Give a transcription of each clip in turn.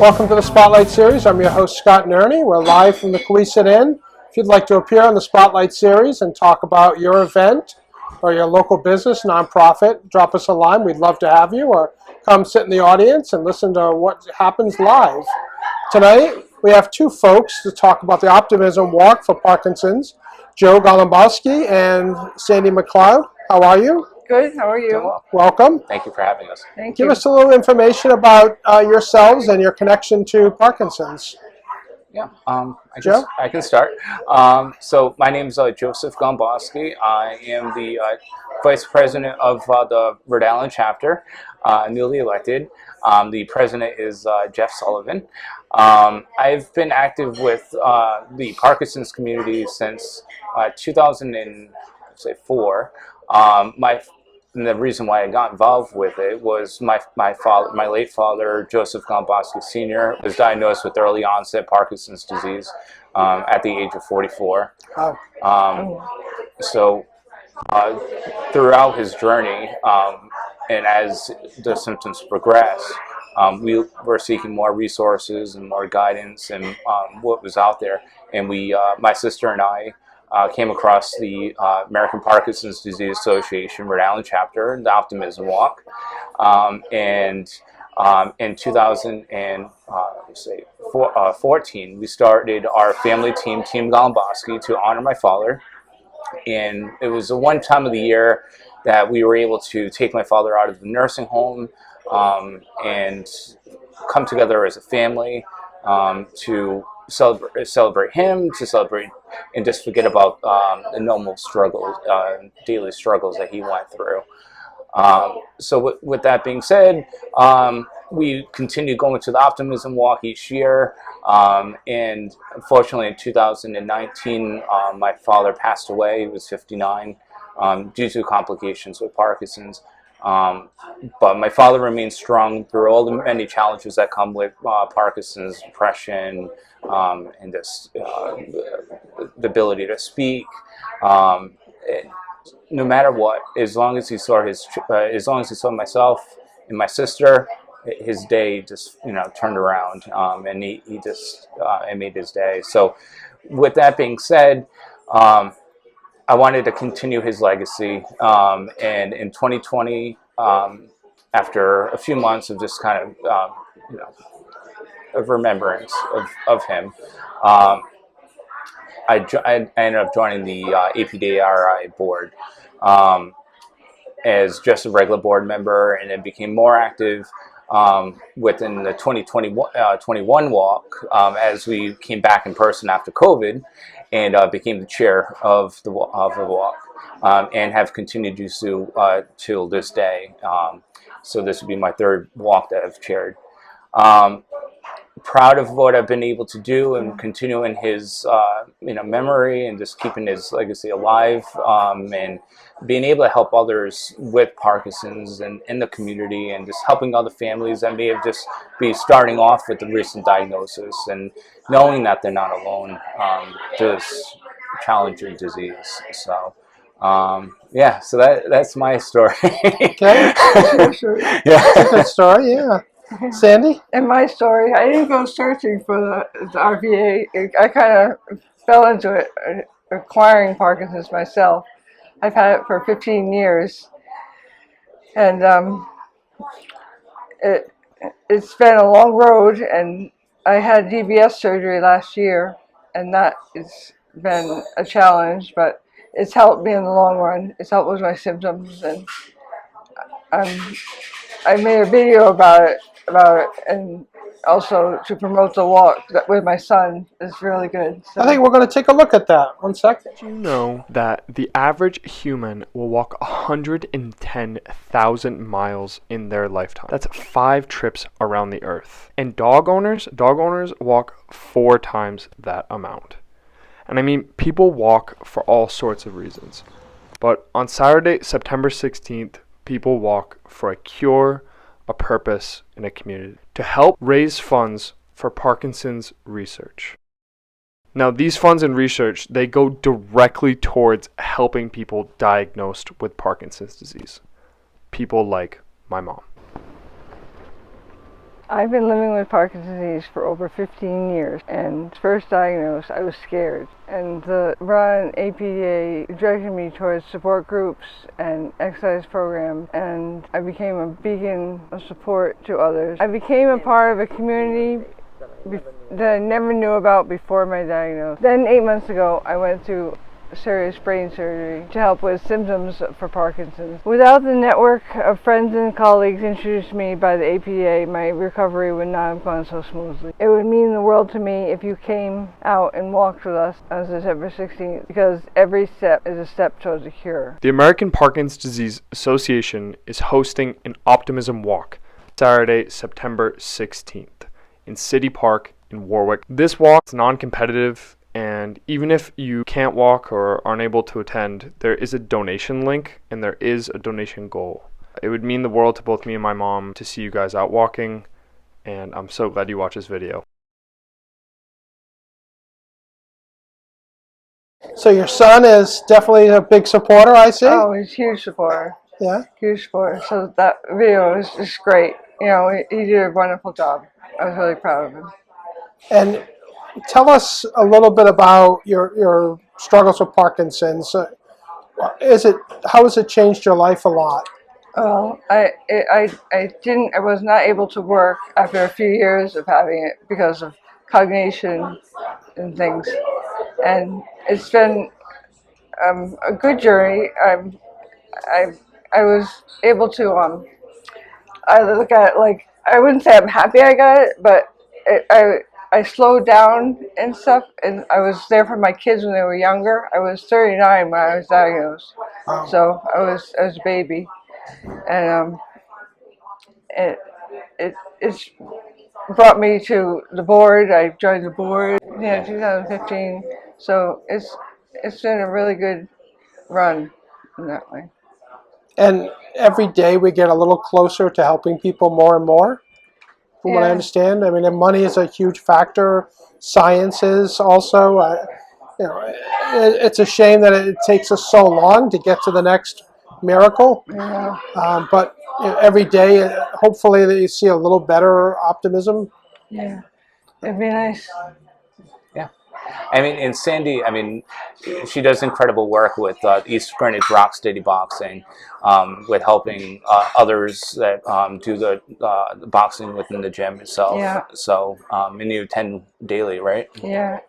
Welcome to the Spotlight Series. I'm your host, Scott and Ernie. We're live from the Queeset Inn. If you'd like to appear on the Spotlight Series and talk about your event or your local business, nonprofit, drop us a line. We'd love to have you, or come sit in the audience and listen to what happens live. Tonight, we have two folks to talk about the Optimism Walk for Parkinson's, Joe Golombowski and Sandi MacLeod. How are you? Good. How are you? Well. Welcome. Thank you for having us. Thank you. Give us a little information about yourselves and your connection to Parkinson's. Yeah, Joe? I can start. So my name is Joseph Golombowski. I am the vice president of the Rhode Island chapter, newly elected. The president is Jeff Sullivan. I've been active with the Parkinson's community since 2004. And the reason why I got involved with it was my late father, Joseph Golombowski Sr., was diagnosed with early onset Parkinson's disease at the age of 44. So throughout his journey, and as the symptoms progressed, we were seeking more resources and more guidance and what was out there. And my sister and I, came across the American Parkinson's Disease Association Rhode Island chapter, the Optimism Walk, and in 2014, we started our family team, Team Golombowski, to honor my father. And it was the one time of the year that we were able to take my father out of the nursing home and come together as a family to celebrate him, to celebrate and just forget about the normal struggles, daily struggles that he went through. So with that being said, we continued going to the Optimism Walk each year, and unfortunately in 2019 my father passed away. He was 59 due to complications with Parkinson's. But my father remains strong through all the many challenges that come with Parkinson's, depression, and this, the ability to speak. No matter what, as long as he saw myself and my sister, his day just turned around, and he just made his day. So, with that being said, I wanted to continue his legacy, and in 2020, after a few months of just kind of of remembrance of him, I ended up joining the APDRI board as just a regular board member, and then became more active within the 2021 walk as we came back in person after COVID, and became the chair of the walk, and have continued to do so till this day. So this would be my third walk that I've chaired. Proud of what I've been able to do and continuing his memory and just keeping his legacy alive, and being able to help others with Parkinson's and in the community, and just helping other families that may have just be starting off with the recent diagnosis, and knowing that they're not alone to this challenging disease. So yeah, so that's my story. Okay. Yeah. That's a good story, yeah. Sandi? In my story, I didn't go searching for the RVA. I kind of fell into it, acquiring Parkinson's myself. I've had it for 15 years. And it's been a long road, and I had DBS surgery last year, and that has been a challenge, but it's helped me in the long run. It's helped with my symptoms, and I made a video about it, and also to promote the walk with my son is really good. So. I think we're going to take a look at that. 1 second. Did you know that the average human will walk 110,000 miles in their lifetime? That's 5 trips around the earth. And dog owners walk 4 times that amount. And I mean, people walk for all sorts of reasons. But on Saturday, September 16th, people walk for a cure, a purpose, and a community to help raise funds for Parkinson's research. Now, these funds and research, they go directly towards helping people diagnosed with Parkinson's disease. People like my mom. I've been living with Parkinson's disease for over 15 years, and first diagnosed, I was scared. And the run APDA directed me towards support groups and exercise programs, and I became a beacon of support to others. I became a part of a community that I never knew about before my diagnosis. Then 8 months ago, I went through serious brain surgery to help with symptoms for Parkinson's. Without the network of friends and colleagues introduced me by the APA, my recovery would not have gone so smoothly. It would mean the world to me if you came out and walked with us on September 16th, because every step is a step towards a cure. The American Parkinson's Disease Association is hosting an Optimism Walk Saturday, September 16th in City Park in Warwick. This walk is non-competitive, and even if you can't walk or aren't able to attend, there is a donation link and there is a donation goal. It would mean the world to both me and my mom to see you guys out walking, and I'm so glad you watched this video. So your son is definitely a big supporter, I see. Oh, he's a huge supporter. Yeah. Huge supporter. So that video is just great. You know, he did a wonderful job. I was really proud of him. And tell us a little bit about your struggles with Parkinson's. How has it changed your life a lot? Well, I was not able to work after a few years of having it because of cognition and things, and it's been a good journey. I was able to I look at it like, I wouldn't say I'm happy I got it, but I slowed down and stuff, and I was there for my kids when they were younger. I was 39 when I was diagnosed, so I was a baby, and it's brought me to the board. I joined the board, 2015. So it's been a really good run in that way. And every day we get a little closer to helping people more and more, from what I understand. I mean, and money is a huge factor. Science is also. It's a shame that it takes us so long to get to the next miracle. Yeah. But every day, hopefully, that you see a little better optimism. Yeah, it'd be nice. Yeah. I mean, and Sandi, she does incredible work with East Greenwich Rock Steady Boxing, with helping others that do the boxing within the gym itself. Yeah. So, and you attend daily, right? Yeah,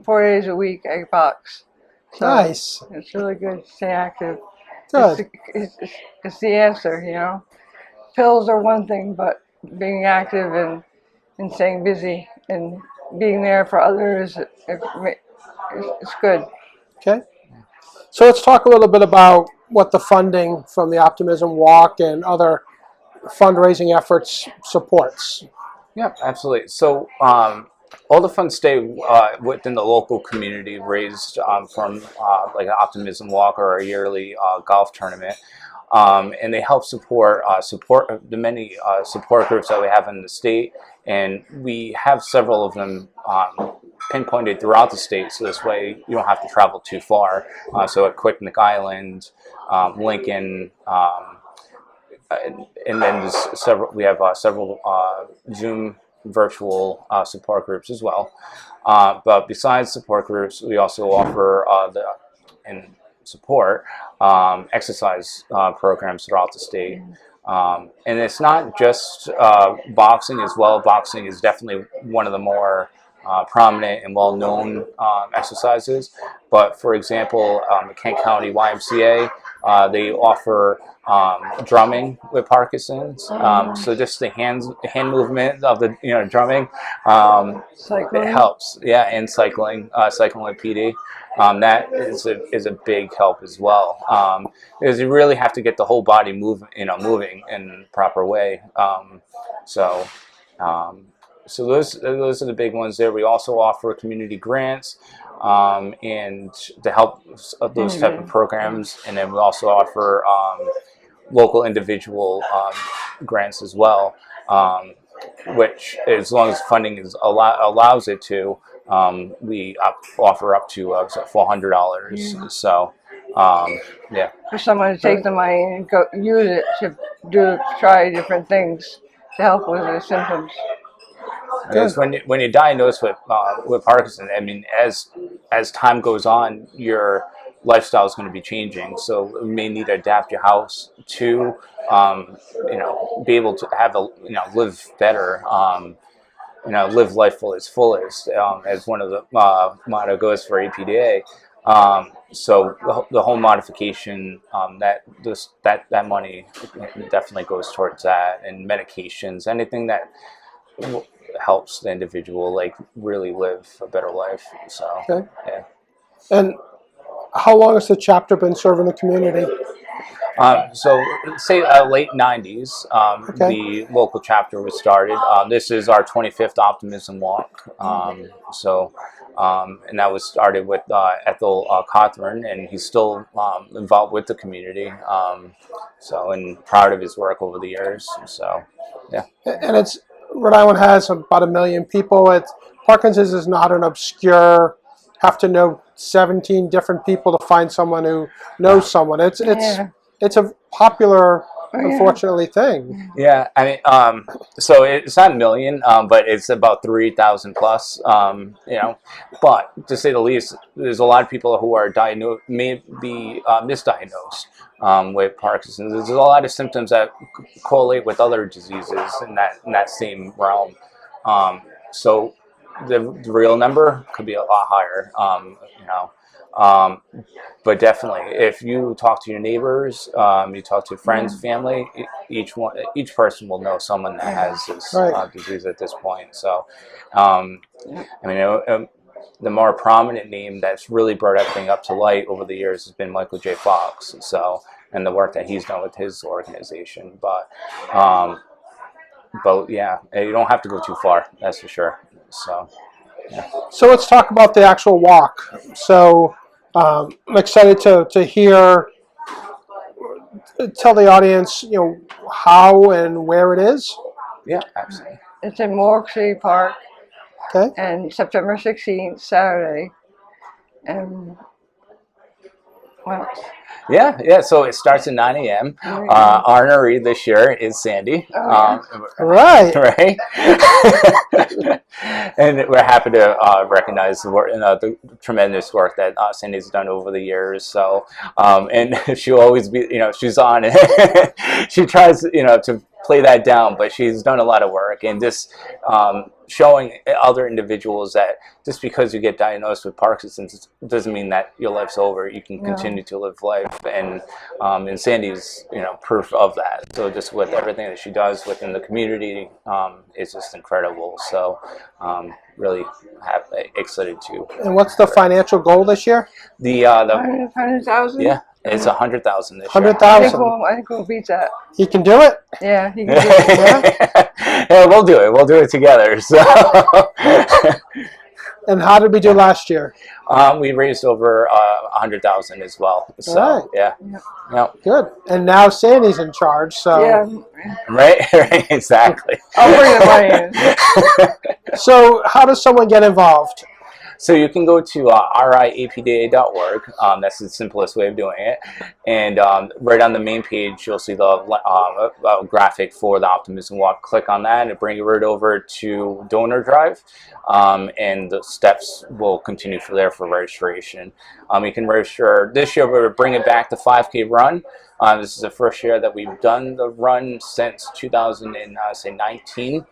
4 days a week I box. So Nice. it's really good to stay active. Good. It's the answer, you know. Pills are one thing, but being active and staying busy and being there for others, it's good. Okay. So let's talk a little bit about what the funding from the Optimism Walk and other fundraising efforts supports. Yeah, absolutely. So all the funds stay within the local community, raised from like an Optimism Walk or a yearly golf tournament. And they help support the many support groups that we have in the state, and we have several of them pinpointed throughout the state. So this way, you don't have to travel too far. So at Quicknick Island, Lincoln, and then there's several. We have several Zoom virtual support groups as well. But besides support groups, we also offer support exercise programs throughout the state. And it's not just boxing as well. Boxing is definitely one of the more prominent and well-known exercises. But for example, the Kent County YMCA, they offer drumming with Parkinson's. So just the hand movement of the drumming, it helps. Yeah, and cycling with PD. That is a big help as well, because you really have to get the whole body moving in the proper way. So those are the big ones there. We also offer community grants and to help those type of programs, and then we also offer local individual grants as well, which, as long as funding allows it to. We offer up to $400. So, yeah. For someone to take the money and go use it to try different things. to help with the symptoms. Because when you're diagnosed with Parkinson's, I mean, as time goes on, your lifestyle is going to be changing. So you may need to adapt your house to, be able to have live better, live life fullest, as one of the motto goes for APDA. So the whole modification, that money definitely goes towards that, and medications, anything that helps the individual really live a better life. So Okay. yeah. And how long has the chapter been serving the community? So say late 90s, Okay. the local chapter was started. This is our 25th Optimism Walk. And that was started with Ethel Cawthorn, and he's still involved with the community. And proud of his work over the years. So, yeah. And it's Rhode Island has about 1 million people. Parkinson's is not an obscure, have to know 17 different people to find someone who knows someone. It's a popular, unfortunately, thing. Yeah, I mean, so it's not 1 million, but it's about 3,000 plus. But to say the least, there's a lot of people who are may be misdiagnosed with Parkinson's. There's a lot of symptoms that correlate with other diseases in that same realm. So the real number could be a lot higher. But definitely, if you talk to your neighbors, you talk to friends, family, each person will know someone that has this disease at this point. So, the more prominent name that's really brought everything up to light over the years has been Michael J. Fox. So, and the work that he's done with his organization. But yeah, you don't have to go too far. That's for sure. So, yeah. So let's talk about the actual walk. So I'm excited to hear. Tell the audience, how and where it is. Yeah, absolutely. It's in Warwick City Park. Okay. And September 16th, Saturday. And what else? Yeah. So it starts at 9 a.m. Honoree this year is Sandi. Right. Right. And we're happy to recognize the work, the tremendous work that Sandi's done over the years. So, and she'll always be, she's on it. She tries, to play that down, but she's done a lot of work, and just showing other individuals that just because you get diagnosed with Parkinson's doesn't mean that your life's over. You can continue to live life, and Sandi's proof of that. So just with everything that she does within the community, it's just incredible. So really excited to. And what's the financial goal this year? The 100,000. Yeah, it's 100,000 this year. 100,000. I think we'll beat that. He can do it. Yeah, he can do it. Yeah, we'll do it. We'll do it together. So. And how did we do last year? We raised over 100,000 as well. So right. Yeah. Good. And now Sandi's in charge. So Right. Exactly. I'll bring the money in. So how does someone get involved? So you can go to riapda.org. That's the simplest way of doing it. And right on the main page, you'll see the graphic for the Optimism Walk. Click on that and bring you right over to Donor Drive. And the steps will continue from there for registration. You can register. This year, we're bringing back the 5K run. This is the first year that we've done the run since 2019.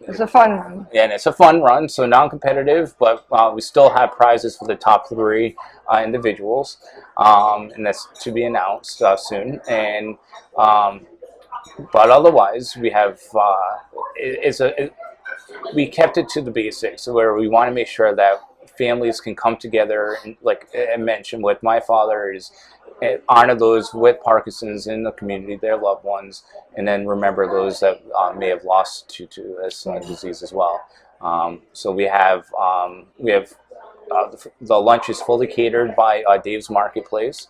It's a fun one. Yeah, and it's a fun run, so non-competitive, but we still have prizes for the top 3 individuals, and that's to be announced soon. And but otherwise, we have we kept it to the basics, where we want to make sure that families can come together, and like I mentioned with my father, is honor those with Parkinson's in the community, their loved ones, and then remember those that may have lost to this disease as well. So we have the lunch is fully catered by Dave's Marketplace.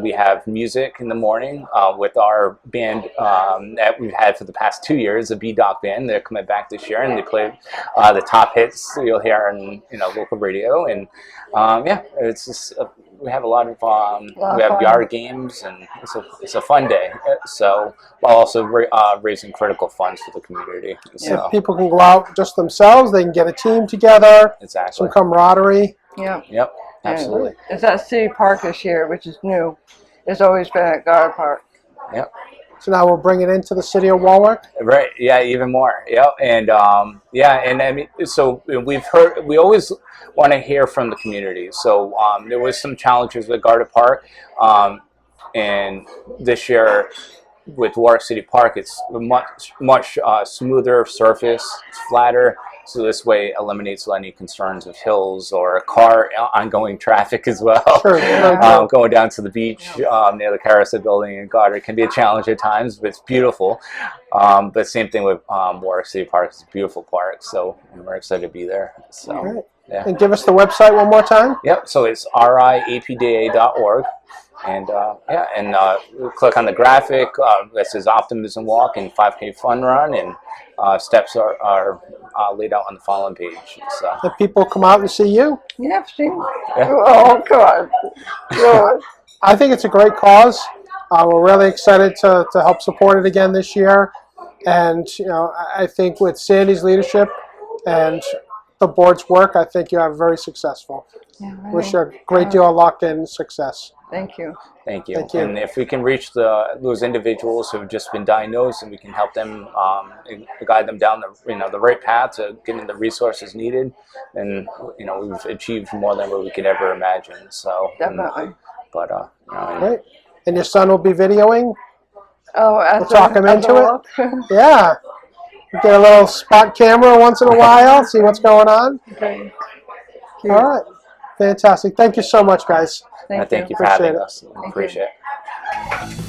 We have music in the morning with our band that we've had for the past 2 years, the B-Doc band. They're coming back this year, and they play the top hits you'll hear on local radio. And it's just we have a lot of Lot we of have fun. yard games, and it's a fun day. So while also raising critical funds for the community. So If people can go out just themselves, they can get a team together, exactly. some camaraderie. Yeah. Yep. Absolutely. It's at City Park this year, which is new. It's always been at Goddard Park. Yep. So now we'll bring it into the city of Warwick. Right. Yeah. Even more. Yep. And and I mean, so we always want to hear from the community. So there was some challenges with Goddard Park, and this year with Warwick City Park, it's a much smoother surface. It's flatter. So this way eliminates any concerns of hills or car ongoing traffic as well. Sure. Going down to the beach near the Carousel building in Goddard can be a challenge at times, but it's beautiful. But same thing with Warwick City Park. It's a beautiful park, so we're excited to be there. So, Right. yeah. And give us the website one more time. Yep, so it's riapda.org. And click on the graphic that says Optimism Walk and 5K Fun Run, and steps are laid out on the following page. So If people come out and see you, Yeah, see? Yeah. Oh, come on. Really? I think it's a great cause. We're really excited to help support it again this year. And, I think with Sandy's leadership and the board's work, I think you are very successful. Yeah, really. Wish you a great deal of luck and success. Thank you. thank you. Thank you. And if we can reach those individuals who have just been diagnosed, and we can help them and guide them down the right path to getting the resources needed, then we've achieved more than what we could ever imagine. So Definitely. Great. And your son will be videoing? Oh, We'll talk him into it. it. Yeah. Get a little spot camera once in a while, see what's going on. Okay. All right. Fantastic. Thank you so much, guys. Thank thank you. you for having Appreciate it. us. Appreciate it.